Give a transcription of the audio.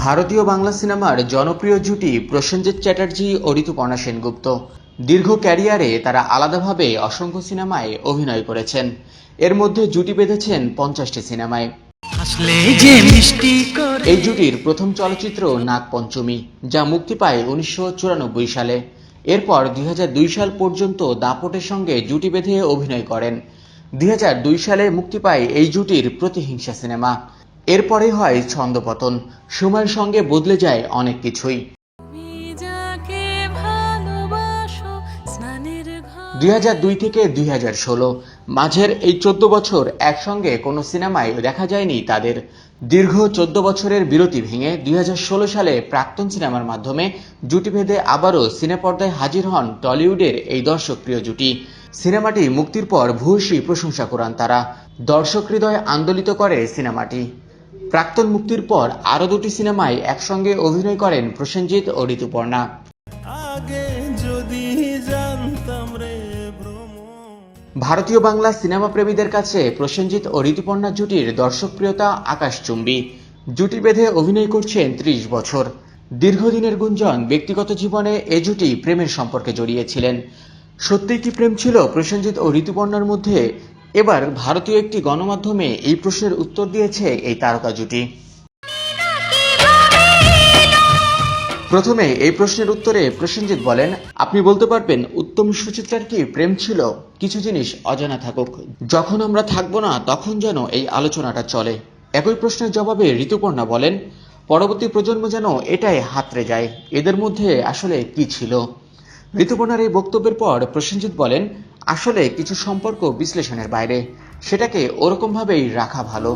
ভারতীয় বাংলা সিনেমার জনপ্রিয় জুটি প্রসেনজিৎ চ্যাটার্জি ও ঋতুপর্ণা সেনগুপ্ত। দীর্ঘ ক্যারিয়ারে তারা আলাদাভাবে অসংখ্য সিনেমায় অভিনয় করেছেন। এর মধ্যে জুটি বেঁধেছেন 50টি সিনেমায়। এই জুটির প্রথম চলচ্চিত্র নাগপঞ্চমী, যা মুক্তি পায় 1994 সালে। এরপর 2002 সাল পর্যন্ত দাপটের সঙ্গে জুটি বেঁধে অভিনয় করেন। 2002 সালে মুক্তি পায় এই জুটির প্রতিহিংসা সিনেমা। এরপরে হয় ছন্দপতন। সময়ের সঙ্গে বদলে যায় অনেক কিছুই। 2002 থেকে 2016 মাঝের এই 14 বছর একসঙ্গে কোনো সিনেমায় দেখা যায়নি তাদের। দীর্ঘ 14 বছরের বিরতি ভেঙে 2016 সালে প্রাক্তন সিনেমার মাধ্যমে জুটি বেঁধে আবারও সিনেপর্দায় হাজির হন টলিউডের এই দর্শকপ্রিয় জুটি। সিনেমাটি মুক্তির পর ভূয়সী প্রশংসা কুড়ান তারা। দর্শক হৃদয় আন্দোলিত করে সিনেমাটি। প্রাক্তন মুক্তির পর আরও দুটি সিনেমায় একসঙ্গে অভিনয় করেন প্রসেনজিৎ ও ঋতুপর্ণা। ভারতীয় বাংলা সিনেমা প্রেমীদের কাছে প্রসেনজিৎ ও ঋতুপর্ণা জুটির দর্শকপ্রিয়তা আকাশচুম্বী। জুটি বেঁধে অভিনয় করছেন 30 বছর। দীর্ঘদিনের গুঞ্জন, ব্যক্তিগত জীবনে এ জুটি প্রেমের সম্পর্কে জড়িয়েছিলেন। সত্যি কি প্রেম ছিল প্রসেনজিৎ ও ঋতুপর্ণার মধ্যে? এবার ভারতীয় একটি গণমাধ্যমে এই প্রশ্নের উত্তর দিয়েছে এই তারকা জুটি। প্রথমে এই প্রশ্নের উত্তরে প্রসেনজিৎ বলেন, আপনি বলতে পারবেন উত্তম সুচিত্রার কি প্রেম ছিল? কিছু জিনিস অজানা থাকুক, যখন আমরা থাকবো না তখন যেন এই আলোচনাটা চলে। একই প্রশ্নের জবাবে ঋতুপর্ণা বলেন, পরবর্তী প্রজন্ম যেন এটাই হাতড়ে যায়, এদের মধ্যে আসলে কি ছিল। ঋতুপর্ণার এই বক্তব্যের পর প্রসেনজিৎ বলেন, আসলে কিছু সম্পর্ক বিশ্লেষণের বাইরে, সেটাকে ওরকম ভাবেই রাখা ভালো।